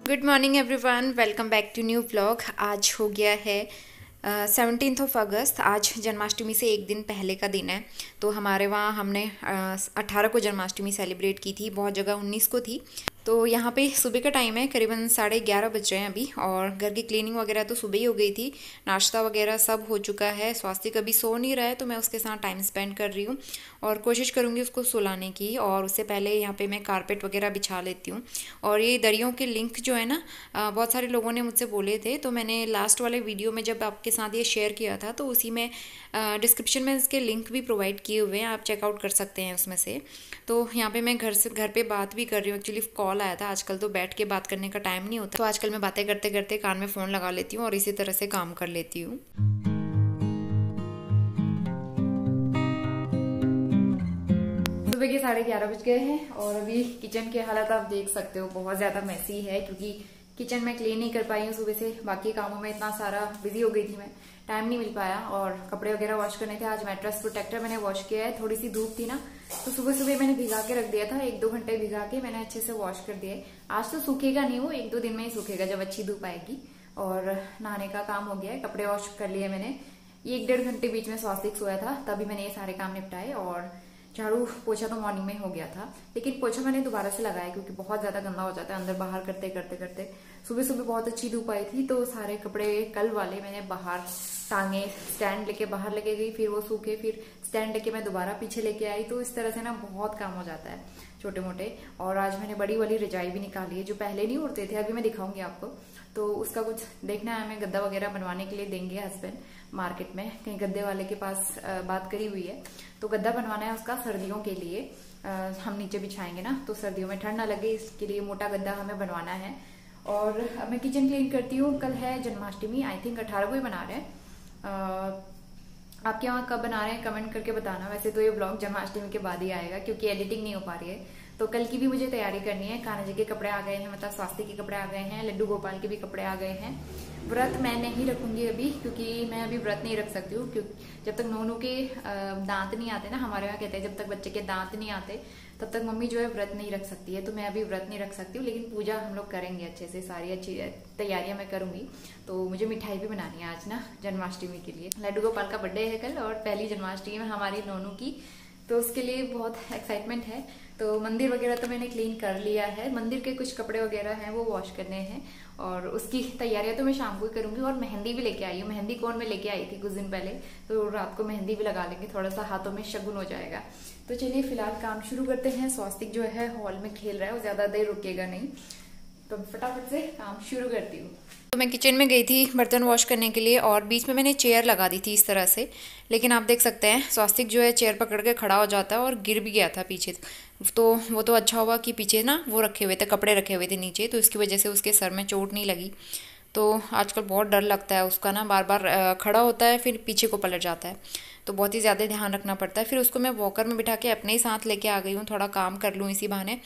Good morning everyone, welcome back to new vlog. आज हो गया है 17 अगस्त। आज जन्माष्टमी से एक दिन पहले का दिन है। तो हमारे वहाँ हमने 18 को जन्माष्टमी सेलिब्रेट की थी, बहुत जगह 19 को थी। तो यहाँ पे सुबह का टाइम है, करीबन 11:30 बज रहे हैं अभी। और घर की क्लीनिंग वगैरह तो सुबह ही हो गई थी, नाश्ता वगैरह सब हो चुका है। स्वास्थ्य कभी सो नहीं रहा है तो मैं उसके साथ टाइम स्पेंड कर रही हूँ और कोशिश करूँगी उसको सुलाने की। और उससे पहले यहाँ पे मैं कारपेट वगैरह बिछा लेती हूँ। और ये दरियों के लिंक जो है ना, बहुत सारे लोगों ने मुझसे बोले थे, तो मैंने लास्ट वाले वीडियो में जब आपके साथ ये शेयर किया था तो उसी में डिस्क्रिप्शन में इसके लिंक भी प्रोवाइड किए हुए हैं, आप चेकआउट कर सकते हैं उसमें से। तो यहाँ पे मैं घर पे बात भी कर रही हूँ। एक्चुअली कॉल आया था, आजकल तो बैठ के बात करने का टाइम नहीं होता, तो आजकल मैं बातें करते करते कान में फ़ोन लगा लेती हूँ और इसी तरह से काम कर लेती हूँ। सुबह के 11:30 बज गए हैं और अभी किचन की हालत आप देख सकते हो, बहुत ज़्यादा मैसी है क्योंकि किचन में क्लीन नहीं कर पाई हूँ सुबह से। बाकी कामों में इतना सारा बिजी हो गई थी मैं, टाइम नहीं मिल पाया। और कपड़े वगैरह वॉश करने थे। आज मैट्रेस प्रोटेक्टर मैंने वॉश किया है, थोड़ी सी धूप थी ना तो सुबह सुबह मैंने भिगा के रख दिया था, 1-2 घंटे भिगा के मैंने अच्छे से वॉश कर दिया है। आज तो सूखेगा नहीं, वो 1-2 दिन में ही सूखेगा जब अच्छी धूप आएगी। और नहाने का काम हो गया है, कपड़े वॉश कर लिए मैंने। 1-1.5 घंटे बीच में स्वास्तिक सोया था, तभी मैंने ये सारे काम निपटाए। और झाड़ू पोछा तो मॉर्निंग में हो गया था, लेकिन पोछा मैंने दोबारा से लगाया क्योंकि बहुत ज्यादा गंदा हो जाता है अंदर बाहर करते करते करते। सुबह सुबह बहुत अच्छी धूप आई थी तो सारे कपड़े कल वाले मैंने बाहर टांगे, स्टैंड लेके बाहर लेके गई, फिर वो सूखे, फिर स्टैंड लेके मैं दोबारा पीछे लेके आई। तो इस तरह से ना बहुत काम हो जाता है छोटे मोटे। और आज मैंने बड़ी वाली रजाई भी निकाली है, जो पहले नहीं उड़ते थे, अभी मैं दिखाऊंगी आपको। तो उसका कुछ देखना है, हमें गद्दा वगैरह बनवाने के लिए देंगे हस्बैंड मार्केट में, कहीं गद्दे वाले के पास बात करी हुई है। तो गद्दा बनवाना है उसका सर्दियों के लिए, हम नीचे बिछाएंगे ना तो सर्दियों में ठंड ना लगे, इसके लिए मोटा गद्दा हमें बनवाना है। और अब मैं किचन क्लीन करती हूँ। कल है जन्माष्टमी, आई थिंक 18 को ही बना रहे हैं। आपके यहाँ कब बना रहे हैं कमेंट करके बताना। वैसे तो ये ब्लॉग जन्माष्टमी के बाद ही आएगा क्योंकि एडिटिंग नहीं हो पा रही है। तो कल की भी मुझे तैयारी करनी है। कान्हा जी के कपड़े आ गए हैं, मतलब स्वास्थ्य के कपड़े आ गए हैं, लड्डू गोपाल के भी कपड़े आ गए हैं। व्रत मैं नहीं रखूंगी अभी क्योंकि मैं अभी व्रत नहीं रख सकती हूँ, क्योंकि जब तक नोनू के दांत नहीं आते ना, हमारे यहाँ कहते हैं जब तक बच्चे के दांत नहीं आते तब तक मम्मी जो है व्रत नहीं रख सकती है। तो मैं अभी व्रत नहीं रख सकती हूँ, लेकिन पूजा हम लोग करेंगे अच्छे से, सारी अच्छी तैयारियां मैं करूंगी। तो मुझे मिठाई भी बनानी है आज ना जन्माष्टमी के लिए। लड्डू गोपाल का बर्थडे है कल और पहली जन्माष्टमी में हमारी नोनू की, तो उसके लिए बहुत एक्साइटमेंट है। तो मंदिर वगैरह तो मैंने क्लीन कर लिया है, मंदिर के कुछ कपड़े वगैरह हैं वो वॉश करने हैं और उसकी तैयारियां तो मैं शाम को ही करूंगी। और मेहंदी भी लेके आई हूँ, मेहंदी कोन में लेके आई थी कुछ दिन पहले, तो रात को मेहंदी भी लगा लेंगे, थोड़ा सा हाथों में शगुन हो जाएगा। तो चलिए फिलहाल काम शुरू करते हैं। स्वास्तिक जो है हॉल में खेल रहा है, वो ज्यादा देर रुकेगा नहीं, तो फटाफट से काम शुरू करती हूँ। तो मैं किचन में गई थी बर्तन वॉश करने के लिए और बीच में मैंने चेयर लगा दी थी इस तरह से, लेकिन आप देख सकते हैं स्वास्तिक जो है चेयर पकड़ के खड़ा हो जाता है और गिर भी गया था पीछे। तो वो तो अच्छा हुआ कि पीछे ना वो रखे हुए थे, कपड़े रखे हुए थे नीचे, तो इसकी वजह से उसके सर में चोट नहीं लगी। तो आजकल बहुत डर लगता है उसका ना, बार बार खड़ा होता है फिर पीछे को पलट जाता है, तो बहुत ही ज़्यादा ध्यान रखना पड़ता है। फिर उसको मैं वॉकर में बिठा के अपने ही साथ लेके आ गई हूँ, थोड़ा काम कर लूँ इसी बहाने।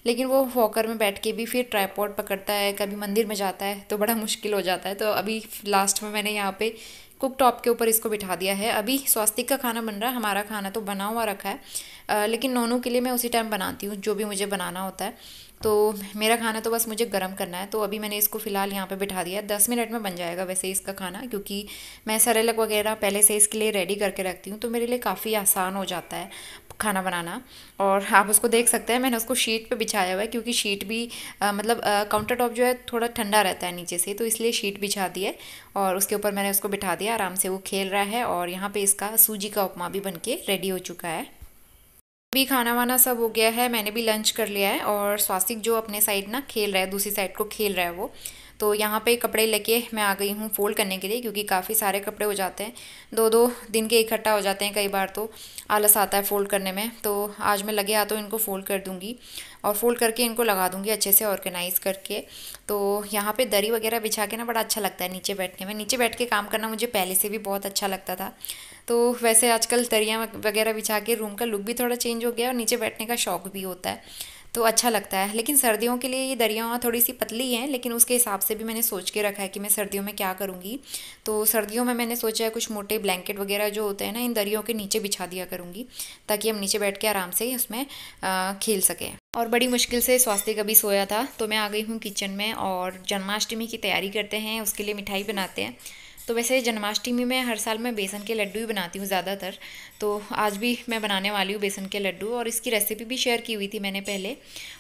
लेकिन वो वॉकर में बैठ के भी फिर ट्राइपॉड पकड़ता है, कभी मंदिर में जाता है तो बड़ा मुश्किल हो जाता है। तो अभी लास्ट में मैंने यहाँ पे कुक टॉप के ऊपर इसको बिठा दिया है। अभी स्वास्तिक का खाना बन रहा है, हमारा खाना तो बना हुआ रखा है, लेकिन नोनू के लिए मैं उसी टाइम बनाती हूँ जो भी मुझे बनाना होता है। तो मेरा खाना तो बस मुझे गर्म करना है। तो अभी मैंने इसको फ़िलहाल यहाँ पे बिठा दिया है, 10 मिनट में बन जाएगा वैसे इसका खाना, क्योंकि मैं सेरेलक वगैरह पहले से इसके लिए रेडी करके रखती हूँ, तो मेरे लिए काफ़ी आसान हो जाता है खाना बनाना। और आप उसको देख सकते हैं, मैंने उसको शीट पे बिछाया हुआ है क्योंकि शीट भी मतलब काउंटर टॉप जो है थोड़ा ठंडा रहता है नीचे से, तो इसलिए शीट बिछा दी है और उसके ऊपर मैंने उसको बिठा दिया। आराम से वो खेल रहा है और यहाँ पे इसका सूजी का उपमा भी बन के रेडी हो चुका है। भी खाना वाना सब हो गया है, मैंने भी लंच कर लिया है और स्वास्तिक जो अपने साइड ना खेल रहा है, दूसरी साइड को खेल रहा है वो। तो यहाँ पे कपड़े लेके मैं आ गई हूँ फोल्ड करने के लिए, क्योंकि काफ़ी सारे कपड़े हो जाते हैं, 2-2 दिन के इकट्ठा हो जाते हैं कई बार, तो आलस आता है फ़ोल्ड करने में। तो आज मैं लगे हाथों इनको फ़ोल्ड कर दूँगी और फ़ोल्ड करके इनको लगा दूँगी अच्छे से ऑर्गेनाइज़ करके। तो यहाँ पे दरी वगैरह बिछा के ना बड़ा अच्छा लगता है नीचे बैठने में, नीचे बैठ के काम करना मुझे पहले से भी बहुत अच्छा लगता था। तो वैसे आजकल दरियाँ वगैरह बिछा के रूम का लुक भी थोड़ा चेंज हो गया और नीचे बैठने का शौक भी होता है। तो अच्छा लगता है। लेकिन सर्दियों के लिए ये दरियाँ थोड़ी सी पतली हैं, लेकिन उसके हिसाब से भी मैंने सोच के रखा है कि मैं सर्दियों में क्या करूँगी। तो सर्दियों में मैंने सोचा है कुछ मोटे ब्लैंकेट वगैरह जो होते हैं ना, इन दरियों के नीचे बिछा दिया करूँगी, ताकि हम नीचे बैठ के आराम से उसमें खेल सकें। और बड़ी मुश्किल से स्वास्तिक अभी सोया था, तो मैं आ गई हूँ किचन में और जन्माष्टमी की तैयारी करते हैं, उसके लिए मिठाई बनाते हैं। तो वैसे जन्माष्टमी में हर साल मैं बेसन के लड्डू ही बनाती हूँ ज़्यादातर, तो आज भी मैं बनाने वाली हूँ बेसन के लड्डू, और इसकी रेसिपी भी शेयर की हुई थी मैंने पहले,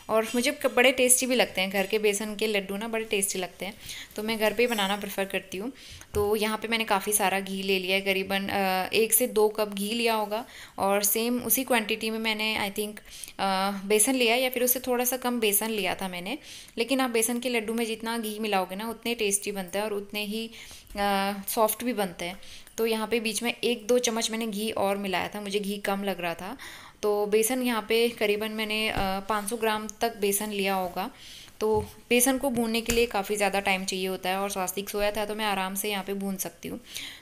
और मुझे बड़े टेस्टी भी लगते हैं। घर के बेसन के लड्डू ना बड़े टेस्टी लगते हैं, तो मैं घर पे ही बनाना प्रेफर करती हूँ। तो यहाँ पे मैंने काफ़ी सारा घी ले लिया है, करीबन 1 से 2 कप घी लिया होगा, और सेम उसी क्वांटिटी में मैंने आई थिंक बेसन लिया है, या फिर उससे थोड़ा सा कम बेसन लिया था मैंने। लेकिन आप बेसन के लड्डू में जितना घी मिलाओगे ना उतने टेस्टी बनते हैं और उतने ही सॉफ्ट भी बनते हैं। तो यहाँ पे बीच में 1-2 चम्मच मैंने घी और मिलाया था, मुझे घी कम लग रहा था। तो बेसन यहाँ पे करीबन मैंने 500 ग्राम तक बेसन लिया होगा। तो बेसन को भूनने के लिए काफ़ी ज़्यादा टाइम चाहिए होता है, और स्वास्तिक सोया था तो मैं आराम से यहाँ पे भून सकती हूँ।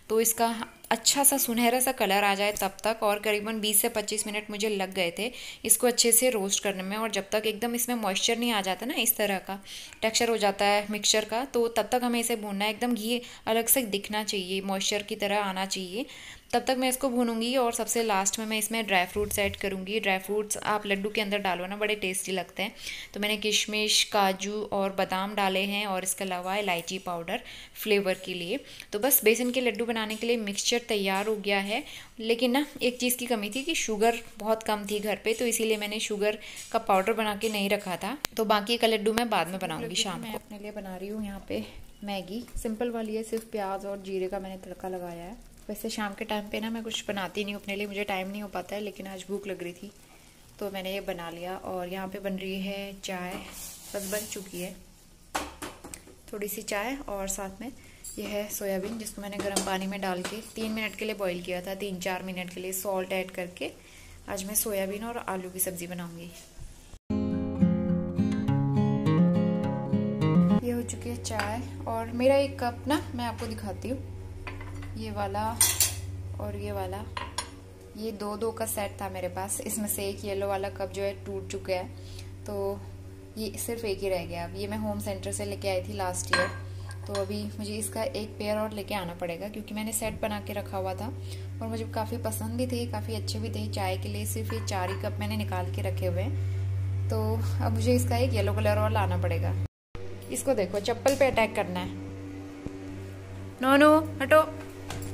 तो इसका अच्छा सा सुनहरा सा कलर आ जाए तब तक, और करीबन 20 से 25 मिनट मुझे लग गए थे इसको अच्छे से रोस्ट करने में। और जब तक एकदम इसमें मॉइस्चर नहीं आ जाता ना, इस तरह का टेक्सचर हो जाता है मिक्सचर का, तो तब तक हमें इसे भूनना है। एकदम घी अलग से दिखना चाहिए, मॉइस्चर की तरह आना चाहिए, तब तक मैं इसको भूनूंगी। और सबसे लास्ट में मैं इसमें ड्राई फ्रूट्स ऐड करूँगी। ड्राई फ्रूट्स आप लड्डू के अंदर डालो ना, बड़े टेस्टी लगते हैं। तो मैंने किशमिश, काजू और बादाम डाले हैं, और इसके अलावा इलायची पाउडर फ्लेवर के लिए। तो बस बेसन के लड्डू बनाने के लिए मिक्सचर तैयार हो गया है। लेकिन ना एक चीज़ की कमी थी कि शुगर बहुत कम थी घर पे, तो इसीलिए मैंने शुगर का पाउडर बना के नहीं रखा था। तो बाकी का लड्डू मैं बाद में बनाऊँगी शाम को। मैं अपने लिए बना रही हूँ यहाँ पे मैगी, सिंपल वाली है, सिर्फ प्याज और जीरे का मैंने तड़का लगाया है। वैसे शाम के टाइम पे ना मैं कुछ बनाती नहीं हूँ अपने लिए, मुझे टाइम नहीं हो पाता है, लेकिन आज भूख लग रही थी तो मैंने ये बना लिया। और यहाँ पे बन रही है चाय, बस बन चुकी है थोड़ी सी चाय, और साथ में ये है सोयाबीन, जिसको मैंने गर्म पानी में डाल के 3 मिनट के लिए बॉईल किया था, 3-4 मिनट के लिए सॉल्ट ऐड करके। आज मैं सोयाबीन और आलू की सब्जी बनाऊंगी। ये हो चुकी है चाय, और मेरा एक कप ना मैं आपको दिखाती हूँ, ये वाला और ये वाला, ये 2-2 का सेट था मेरे पास। इसमें से एक येलो वाला कप जो है टूट चुका है, तो ये सिर्फ एक ही रह गया। अब ये मैं होम सेंटर से लेके आई थी लास्ट ईयर, तो अभी मुझे इसका एक पेयर और लेके आना पड़ेगा, क्योंकि मैंने सेट बना के रखा हुआ था और मुझे काफ़ी पसंद भी थे, काफ़ी अच्छे भी थे। चाय के लिए सिर्फ ये 4 ही कप मैंने निकाल के रखे हुए हैं, तो अब मुझे इसका एक येलो कलर और लाना पड़ेगा। इसको देखो, चप्पल पे अटैक करना है। नो नो हटो,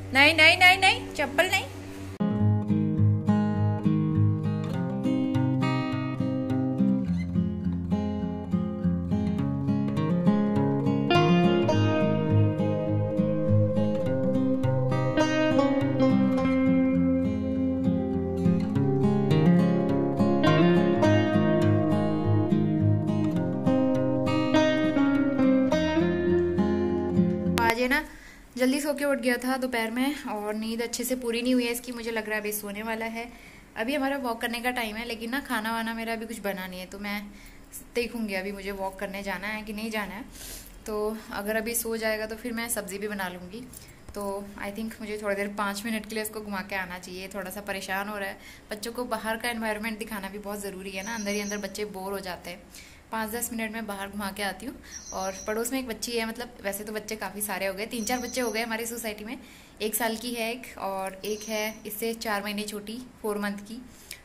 नहीं नहीं नहीं नहीं, चप्पल नहीं। आज ना जल्दी सो के उठ गया था दोपहर में, और नींद अच्छे से पूरी नहीं हुई है इसकी। मुझे लग रहा है अभी सोने वाला है। अभी हमारा वॉक करने का टाइम है, लेकिन ना खाना वाना मेरा अभी कुछ बना नहीं है, तो मैं देखूंगी अभी मुझे वॉक करने जाना है कि नहीं जाना है। तो अगर अभी सो जाएगा तो फिर मैं सब्जी भी बना लूँगी। तो आई थिंक मुझे थोड़ी देर 5 मिनट के लिए इसको घुमा के आना चाहिए। थोड़ा सा परेशान हो रहा है। बच्चों को बाहर का एनवायरनमेंट दिखाना भी बहुत ज़रूरी है ना, अंदर ही अंदर बच्चे बोर हो जाते हैं। 5-10 मिनट में बाहर घुमा के आती हूँ। और पड़ोस में एक बच्ची है, मतलब वैसे तो बच्चे काफ़ी सारे हो गए, 3-4 बच्चे हो गए हमारी सोसाइटी में। 1 साल की है एक, और एक है इससे 4 महीने छोटी, 4 मंथ की।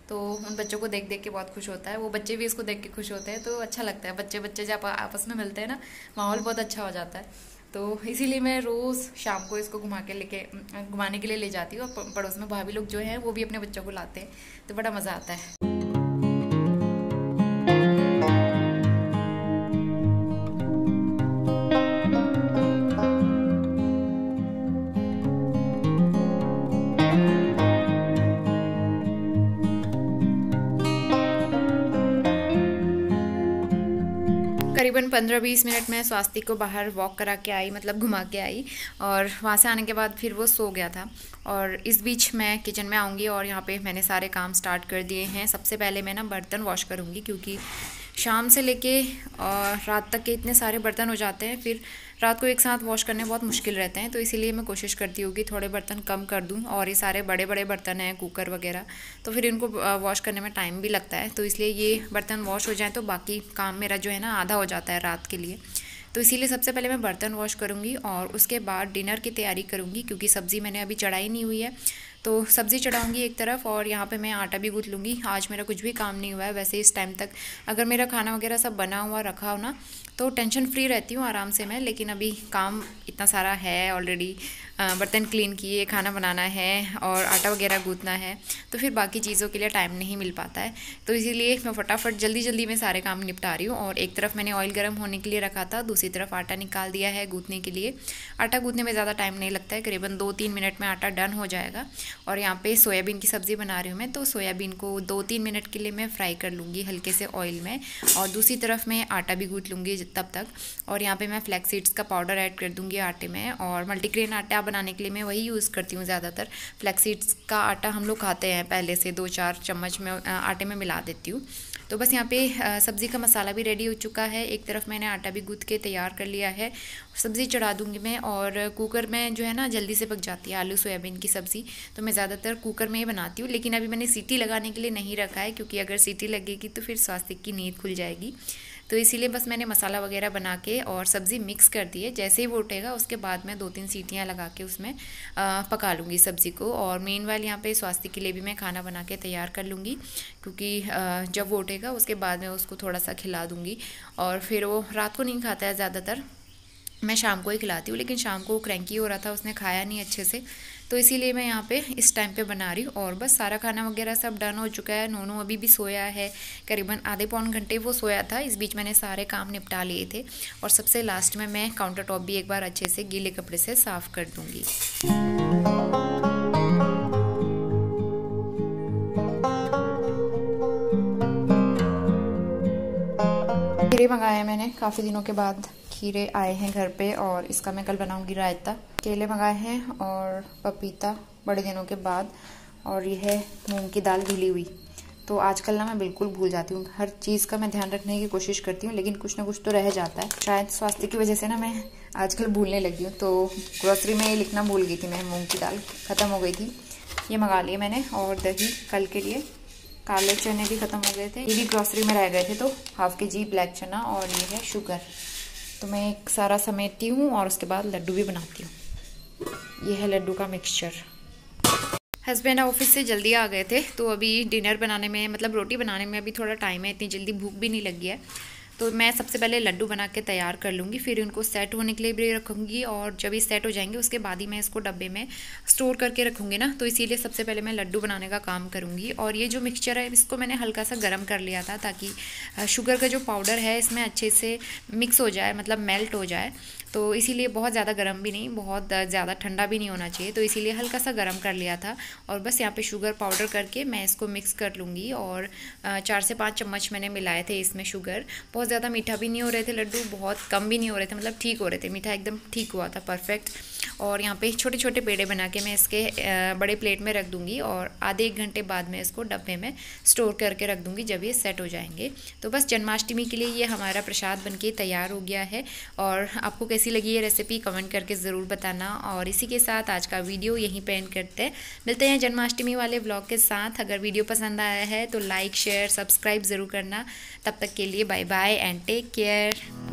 तो उन बच्चों को देख देख के बहुत खुश होता है, वो बच्चे भी इसको देख के खुश होते हैं। तो अच्छा लगता है, बच्चे बच्चे जब आपस में मिलते हैं ना, माहौल बहुत अच्छा हो जाता है। तो इसीलिए मैं रोज़ शाम को इसको घुमाने के लिए ले जाती हूँ। और पड़ोस में भाभी लोग जो हैं वो भी अपने बच्चों को लाते हैं, तो बड़ा मज़ा आता है। करीबन 15-20 मिनट में स्वास्तिक को बाहर वॉक करा के आई, मतलब घुमा के आई, और वहाँ से आने के बाद फिर वो सो गया था। और इस बीच मैं किचन में आऊँगी, और यहाँ पे मैंने सारे काम स्टार्ट कर दिए हैं। सबसे पहले मैं ना बर्तन वॉश करूँगी, क्योंकि शाम से लेके रात तक के इतने सारे बर्तन हो जाते हैं, फिर रात को एक साथ वॉश करने बहुत मुश्किल रहते हैं। तो इसीलिए मैं कोशिश करती हूँ कि थोड़े बर्तन कम कर दूँ, और ये सारे बड़े बड़े बर्तन हैं, कुकर वगैरह, तो फिर इनको वॉश करने में टाइम भी लगता है। तो इसलिए ये बर्तन वॉश हो जाएँ तो बाकी काम मेरा जो है ना आधा हो जाता है रात के लिए। तो इसीलिए सबसे पहले मैं बर्तन वॉश करूँगी और उसके बाद डिनर की तैयारी करूँगी, क्योंकि सब्ज़ी मैंने अभी चढ़ाई नहीं हुई है। तो सब्ज़ी चढ़ाऊँगी एक तरफ, और यहाँ पे मैं आटा भी गूँथ लूँगी। आज मेरा कुछ भी काम नहीं हुआ है वैसे इस टाइम तक। अगर मेरा खाना वगैरह सब बना हुआ रखा हो ना तो टेंशन फ्री रहती हूँ आराम से मैं, लेकिन अभी काम इतना सारा है ऑलरेडी। बर्तन क्लीन किए, खाना बनाना है और आटा वगैरह गूँथना है, तो फिर बाकी चीज़ों के लिए टाइम नहीं मिल पाता है। तो इसीलिए मैं फटाफट जल्दी जल्दी में सारे काम निपटा रही हूँ। और एक तरफ मैंने ऑयल गर्म होने के लिए रखा था, दूसरी तरफ आटा निकाल दिया है गूँथने के लिए। आटा गूँथने में ज़्यादा टाइम नहीं लगता है, करीबन 2-3 मिनट में आटा डन हो जाएगा। और यहाँ पे सोयाबीन की सब्ज़ी बना रही हूँ मैं, तो सोयाबीन को 2-3 मिनट के लिए मैं फ्राई कर लूँगी हल्के से ऑयल में, और दूसरी तरफ मैं आटा भी गूँथ लूँगी तब तक। और यहाँ पे मैं फ्लैक्स सीड्स का पाउडर ऐड कर दूँगी आटे में, और मल्टीग्रेन आटा बनाने के लिए मैं वही यूज़ करती हूँ ज़्यादातर। फ्लैक्स सीड्स का आटा हम लोग खाते हैं पहले से, 2-4 चम्मच में आटे में मिला देती हूँ। तो बस यहाँ पे सब्ज़ी का मसाला भी रेडी हो चुका है। एक तरफ मैंने आटा भी गूँथ के तैयार कर लिया है। सब्ज़ी चढ़ा दूँगी मैं, और कुकर में जो है ना जल्दी से पक जाती है आलू सोयाबीन की सब्ज़ी, तो मैं ज़्यादातर कुकर में ही बनाती हूँ। लेकिन अभी मैंने सीटी लगाने के लिए नहीं रखा है, क्योंकि अगर सीटी लगेगी तो फिर स्वास्थ्य की नींद खुल जाएगी। तो इसीलिए बस मैंने मसाला वगैरह बना के और सब्ज़ी मिक्स कर दी है। जैसे ही वो उठेगा उसके बाद मैं 2-3 सीटियाँ लगा के उसमें पका लूँगी सब्ज़ी को। और मेनवाइल यहाँ पे स्वास्थ्य के लिए भी मैं खाना बना के तैयार कर लूँगी, क्योंकि जब वो उठेगा उसके बाद मैं उसको थोड़ा सा खिला दूँगी। और फिर वो रात को नहीं खाता है ज़्यादातर, मैं शाम को ही खिलाती हूँ। लेकिन शाम को क्रैंकी हो रहा था, उसने खाया नहीं अच्छे से, तो इसीलिए मैं यहाँ पे इस टाइम पे बना रही हूँ। और बस सारा खाना वगैरह सब डन हो चुका है। नोनू अभी भी सोया है, करीबन आधे पौन घंटे वो सोया था। इस बीच मैंने सारे काम निपटा लिए थे। और सबसे लास्ट में मैं काउंटर टॉप भी एक बार अच्छे से गीले कपड़े से साफ़ कर दूँगी। खीरे मंगाए मैंने काफ़ी दिनों के बाद, खीरे आए हैं घर पे, और इसका मैं कल बनाऊंगी रायता। केले मंगाए हैं और पपीता बड़े दिनों के बाद, और ये है मूंग की दाल भिली हुई। तो आजकल ना मैं बिल्कुल भूल जाती हूँ, हर चीज़ का मैं ध्यान रखने की कोशिश करती हूँ, लेकिन कुछ ना कुछ तो रह जाता है। शायद स्वास्थ्य की वजह से ना मैं आजकल भूलने लगी हूँ। तो ग्रोसरी में लिखना भूल गई थी मैं, मूँग की दाल ख़त्म हो गई थी, ये मंगा लिए मैंने। और दही कल के लिए, काले चने भी ख़त्म हो गए थे, ये भी ग्रोसरी में रह गए थे, तो ½ kg ब्लैक चना, और ये है शुगर। तो मैं एक सारा समेटती हूँ और उसके बाद लड्डू भी बनाती हूँ। ये है लड्डू का मिक्सचर। हस्बैंड ऑफिस से जल्दी आ गए थे, तो अभी डिनर बनाने में, मतलब रोटी बनाने में अभी थोड़ा टाइम है, इतनी जल्दी भूख भी नहीं लगी है। तो मैं सबसे पहले लड्डू बना के तैयार कर लूँगी, फिर उनको सेट होने के लिए भी रखूँगी, और जब ये सेट हो जाएंगे उसके बाद ही मैं इसको डब्बे में स्टोर करके रखूँगी ना। तो इसीलिए सबसे पहले मैं लड्डू बनाने का काम करूँगी। और ये जो मिक्सचर है इसको मैंने हल्का सा गर्म कर लिया था, ताकि शुगर का जो पाउडर है इसमें अच्छे से मिक्स हो जाए, मतलब मेल्ट हो जाए। तो इसीलिए बहुत ज़्यादा गर्म भी नहीं, बहुत ज़्यादा ठंडा भी नहीं होना चाहिए, तो इसीलिए हल्का सा गर्म कर लिया था। और बस यहाँ पे शुगर पाउडर करके मैं इसको मिक्स कर लूँगी। और 4 से 5 चम्मच मैंने मिलाए थे इसमें शुगर। बहुत ज़्यादा मीठा भी नहीं हो रहे थे लड्डू, बहुत कम भी नहीं हो रहे थे, मतलब ठीक हो रहे थे, मीठा एकदम ठीक हुआ था, परफेक्ट। और यहाँ पे छोटे छोटे पेड़े बना के मैं इसके बड़े प्लेट में रख दूँगी, और आधे 1 घंटे बाद मैं इसको डब्बे में स्टोर करके रख दूँगी जब ये सेट हो जाएंगे। तो बस जन्माष्टमी के लिए ये हमारा प्रसाद बनके तैयार हो गया है। और आपको कैसी लगी ये रेसिपी कमेंट करके ज़रूर बताना। और इसी के साथ आज का वीडियो यहीं पे एंड करते हैं, मिलते हैं जन्माष्टमी वाले व्लॉग के साथ। अगर वीडियो पसंद आया है तो लाइक शेयर सब्सक्राइब ज़रूर करना। तब तक के लिए bye bye and take care.